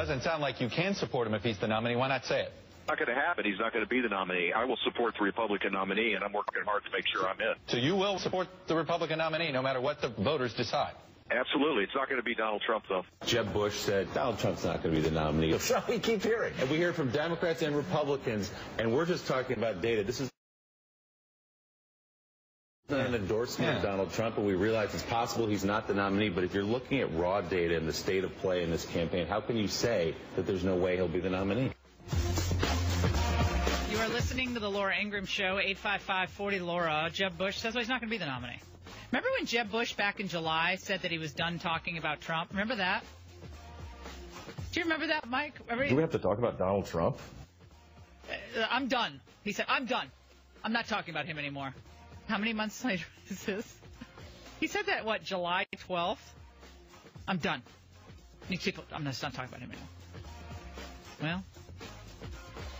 doesn't sound like you can support him if he's the nominee. Why not say it? Not going to happen. He's not going to be the nominee. I will support the Republican nominee, and I'm working hard to make sure I'm in. So you will support the Republican nominee no matter what the voters decide? Absolutely. It's not going to be Donald Trump, though. Jeb Bush said Donald Trump's not going to be the nominee. That's what we keep hearing. And we hear from Democrats and Republicans, and we're just talking about data. This is not an endorsement of Donald Trump, and we realize it's possible he's not the nominee, but if you're looking at raw data and the state of play in this campaign, how can you say that there's no way he'll be the nominee? You are listening to the Laura Ingraham Show, 855-40-LAURA. Jeb Bush says he's not going to be the nominee. Remember when Jeb Bush back in July said that he was done talking about Trump? Remember that? Do you remember that, Mike? Do we have to talk about Donald Trump? I'm done. He said, I'm done. I'm not talking about him anymore. How many months later is this? He said that, what, July 12th? I'm done. I'm not talking about him anymore. Well,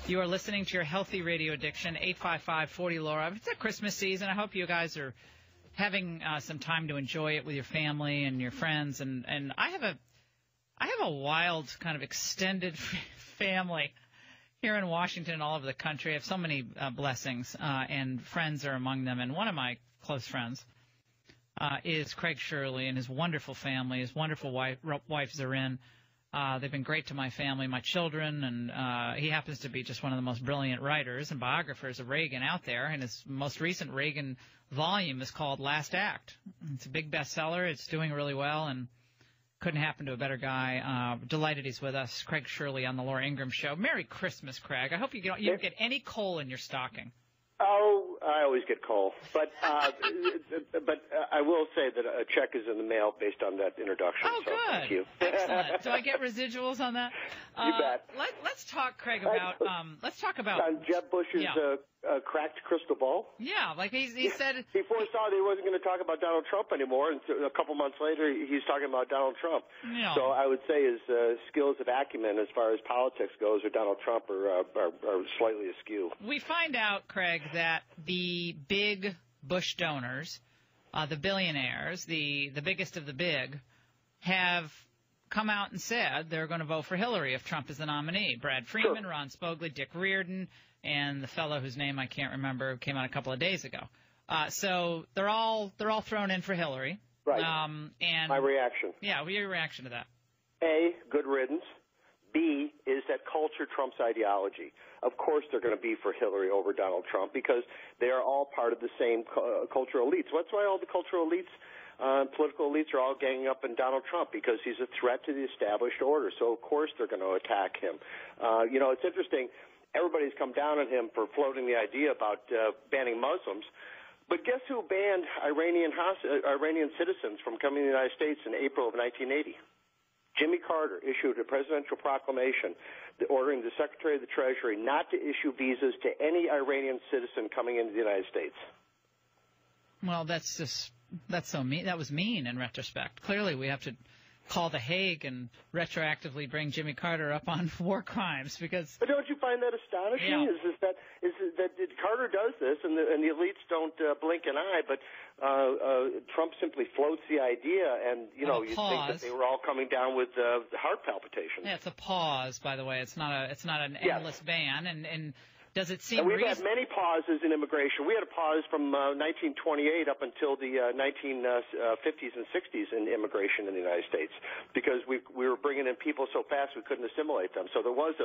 you are listening to your healthy radio addiction, 855-40-LAURA. It's a Christmas season. I hope you guys are having some time to enjoy it with your family and your friends. And I have a wild kind of extended family here in Washington and all over the country. I have so many blessings, and friends are among them. And one of my close friends is Craig Shirley and his wonderful family, his wonderful wife Zorin. They've been great to my family, my children, and he happens to be just one of the most brilliant writers and biographers of Reagan out there. And his most recent Reagan volume is called Last Act. It's a big bestseller. It's doing really well, and couldn't happen to a better guy. Delighted he's with us, Craig Shirley on the Laura Ingraham Show. Merry Christmas, Craig. I hope you don't get any coal in your stocking. Oh, I always get coal, but I will say that a check is in the mail based on that introduction. Oh, so good. Thank you. Excellent. Do I get residuals on that? You bet. Let's talk, Craig, about on Jeb Bush's cracked crystal ball. Yeah, like he said. He foresaw that he wasn't going to talk about Donald Trump anymore, and a couple months later, he's talking about Donald Trump. Yeah. So I would say his skills of acumen as far as politics goes with Donald Trump are slightly askew. We find out, Craig, that the big Bush donors, the billionaires, the biggest of the big, have come out and said they're going to vote for Hillary if Trump is the nominee. Brad Freeman, sure. Ron Spogley, Dick Reardon, and the fellow whose name I can't remember came out a couple of days ago. So they're all thrown in for Hillary. Right. And my reaction. Yeah, what's your reaction to that? A, good riddance. B, is that culture trumps ideology. Of course they're going to be for Hillary over Donald Trump because they are all part of the same cultural elites. That's why all the cultural elites, political elites are all ganging up on Donald Trump because he's a threat to the established order. So, of course, they're going to attack him. It's interesting. Everybody's come down on him for floating the idea about banning Muslims. But guess who banned Iranian citizens from coming to the United States in April of 1980? Jimmy Carter issued a presidential proclamation ordering the Secretary of the Treasury not to issue visas to any Iranian citizen coming into the United States. Well, that's so mean. That was mean in retrospect. Clearly, we have to call The Hague and retroactively bring Jimmy Carter up on war crimes because. But don't you find that astonishing? Yeah. Is that Carter does this and the elites don't blink an eye, but Trump simply floats the idea, and you think that they were all coming down with heart palpitations. Yeah, it's a pause, by the way. It's not an endless ban, and. Does it seem and we've had many pauses in immigration. We had a pause from 1928 up until the 1950s and 60s in immigration in the United States because we were bringing in people so fast we couldn't assimilate them. So there was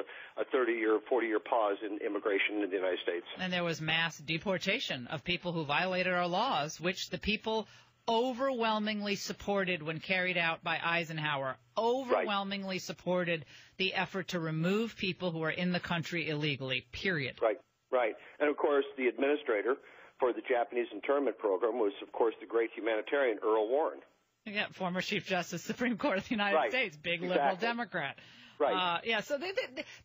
a 30-year, 40-year pause in immigration in the United States. And there was mass deportation of people who violated our laws, which the people overwhelmingly supported when carried out by Eisenhower, overwhelmingly supported the effort to remove people who are in the country illegally, period. Right. And, of course, the administrator for the Japanese internment program was, of course, the great humanitarian Earl Warren. Yeah, former Chief Justice, Supreme Court of the United States, big liberal Democrat. Right. So the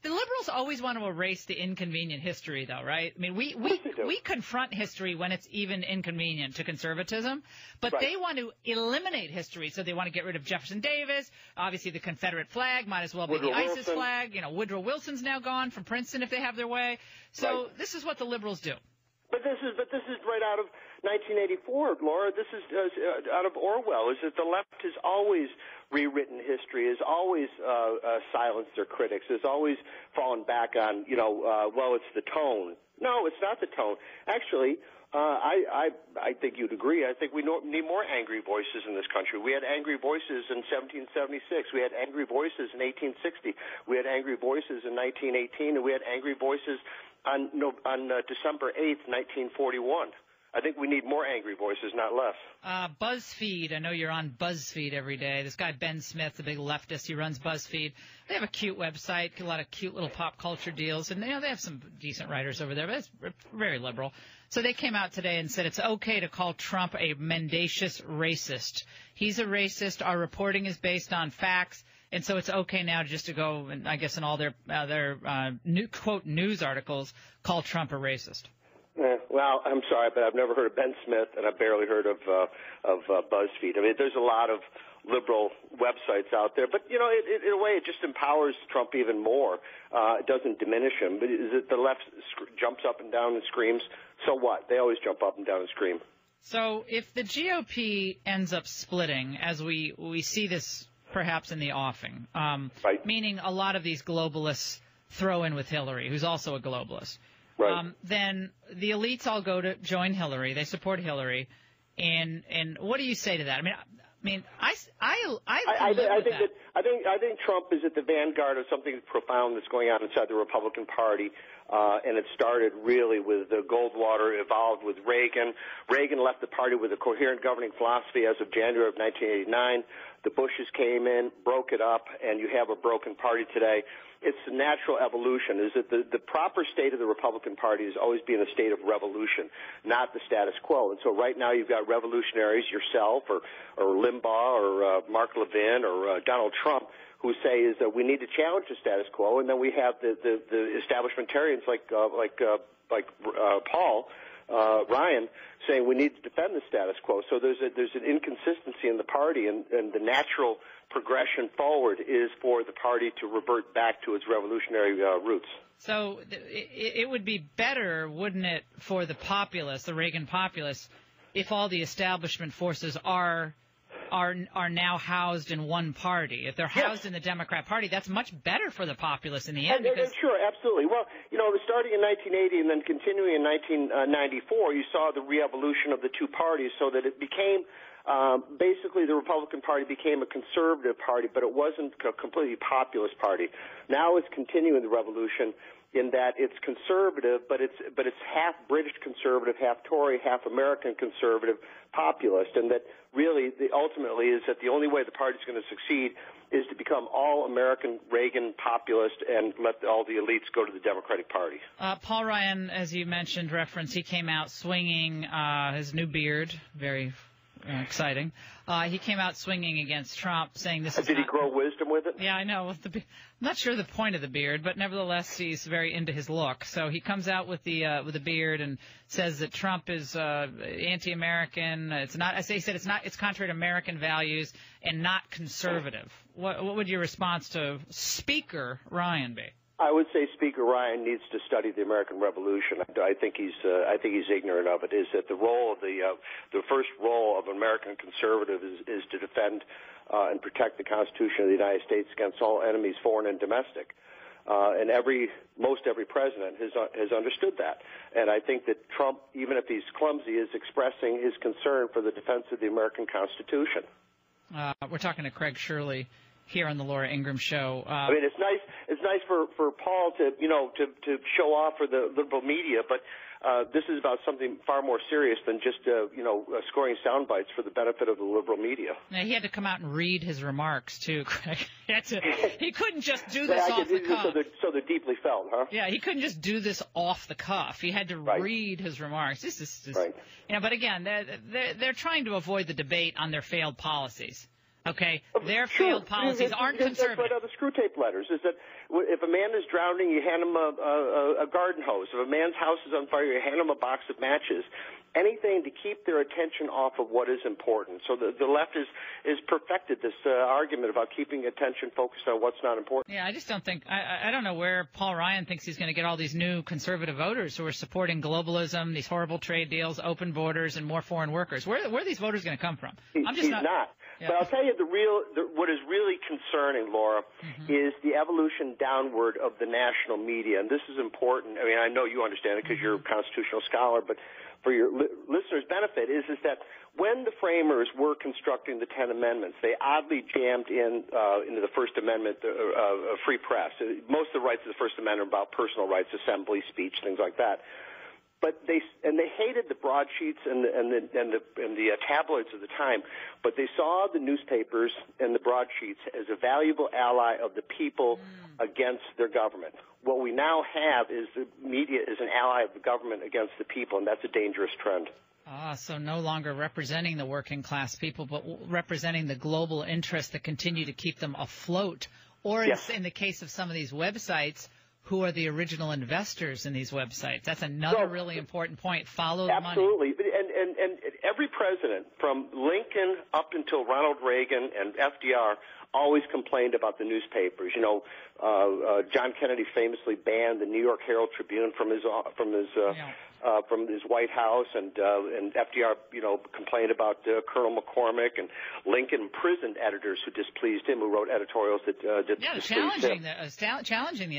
liberals always want to erase the inconvenient history, though, right? I mean, we confront history when it's even inconvenient to conservatism, but they want to eliminate history. So they want to get rid of Jefferson Davis. Obviously, the Confederate flag might as well be the ISIS flag. Woodrow Wilson's now gone from Princeton if they have their way. So this is what the liberals do. But this is right out of 1984, Laura. This is out of Orwell. Is that the left has always rewritten history, has always silenced their critics, has always fallen back on, well, it's the tone. No, it's not the tone. Actually, I think you'd agree. I think we need more angry voices in this country. We had angry voices in 1776. We had angry voices in 1860. We had angry voices in 1918, and we had angry voices on December 8th, 1941. I think we need more angry voices, not less. BuzzFeed. I know you're on BuzzFeed every day. This guy, Ben Smith, the big leftist, he runs BuzzFeed. They have a cute website, a lot of cute little pop culture deals. And, they have some decent writers over there, but it's very liberal. So they came out today and said it's okay to call Trump a mendacious racist. He's a racist. Our reporting is based on facts. And so it's okay now just to go, and I guess in all their quote, news articles, call Trump a racist. Well, I'm sorry, but I've never heard of Ben Smith, and I've barely heard of BuzzFeed. I mean, there's a lot of liberal websites out there, but in a way, it just empowers Trump even more. It doesn't diminish him. But is it the left jumps up and down and screams? So what? They always jump up and down and scream. So if the GOP ends up splitting, as we see this perhaps in the offing, right. Meaning a lot of these globalists throw in with Hillary, who's also a globalist. Right. Then the elites all go to join Hillary. They support Hillary, and what do you say to that? I think Trump is at the vanguard of something profound that's going on inside the Republican Party, and it started really with the Goldwater, evolved with Reagan. Reagan left the party with a coherent governing philosophy as of January of 1989. The Bushes came in, broke it up, and you have a broken party today. It's the natural evolution. Is that the proper state of the Republican Party is always being a state of revolution, not the status quo. And so right now you've got revolutionaries, yourself or Limbaugh or Mark Levin or Donald Trump, who say is that we need to challenge the status quo, and then we have the establishmentarians like Paul Ryan saying we need to defend the status quo. So there's an inconsistency in the party, and the natural progression forward is for the party to revert back to its revolutionary roots. So it would be better, wouldn't it, for the populists, the Reagan populists, if all the establishment forces are now housed in one party. If they're housed in the Democrat Party, that's much better for the populists in the end. Sure, absolutely. Well, starting in 1980 and then continuing in 1994, you saw the re-evolution of the two parties so that it became basically the Republican Party became a conservative party, but it wasn't a completely populist party. Now it's continuing the revolution in that it's conservative, but it's half British conservative, half Tory, half American conservative, populist, and that really ultimately is that the only way the party's going to succeed is to become all American Reagan populist and let all the elites go to the Democratic Party. Paul Ryan, as you mentioned, he came out swinging his new beard, very exciting. He came out swinging against Trump, saying this is Did he grow wisdom with it? Yeah, I know. I'm not sure the point of the beard, but nevertheless, he's very into his look. So he comes out with the beard and says that Trump is anti-American. It's contrary to American values and not conservative. What would your response to Speaker Ryan be? I would say Speaker Ryan needs to study the American Revolution. I think he's ignorant of it. Is that the role of the first role of an American conservative is to defend and protect the Constitution of the United States against all enemies, foreign and domestic. And most every president has understood that. And I think that Trump, even if he's clumsy, is expressing his concern for the defense of the American Constitution. We're talking to Craig Shirley here on the Laura Ingraham Show. I mean, it's nice for Paul to show off for the liberal media, but this is about something far more serious than just scoring sound bites for the benefit of the liberal media. Now, he had to come out and read his remarks too, Craig. He couldn't just do this off the cuff. So they're deeply felt, huh? Yeah, he couldn't just do this off the cuff. He had to read his remarks. This is right. But again, they're trying to avoid the debate on their failed policies. Okay, their failed policies aren't conservative. That's right out of the screw tape letters, is that if a man is drowning, you hand him a garden hose. If a man's house is on fire, you hand him a box of matches. Anything to keep their attention off of what is important. So the left is perfected this argument about keeping attention focused on what's not important. Yeah, I just don't think I don't know where Paul Ryan thinks he's going to get all these new conservative voters who are supporting globalism, these horrible trade deals, open borders, and more foreign workers. Where are these voters going to come from? He's not. Yeah. But I'll tell you what is really concerning, Laura, is the evolution downward of the national media, and this is important. I mean, I know you understand it because you're a constitutional scholar, but for your listeners' benefit is that when the framers were constructing the 10 amendments, they oddly jammed into the First Amendment free press. Most of the rights of the First Amendment are about personal rights, assembly, speech, things like that. But they hated the broadsheets and the tabloids of the time, but they saw the newspapers and the broadsheets as a valuable ally of the people against their government. What we now have is the media is an ally of the government against the people, and that's a dangerous trend. So no longer representing the working class people, but representing the global interests that continue to keep them afloat. Or in the case of some of these websites, who are the original investors in these websites? That's another really important point. Follow the money. Absolutely. And every president, from Lincoln up until Ronald Reagan and FDR, always complained about the newspapers. You know, John Kennedy famously banned the New York Herald Tribune from his White House, and FDR, complained about Colonel McCormick, and Lincoln imprisoned editors who displeased him, who wrote editorials that displeased him. Challenging the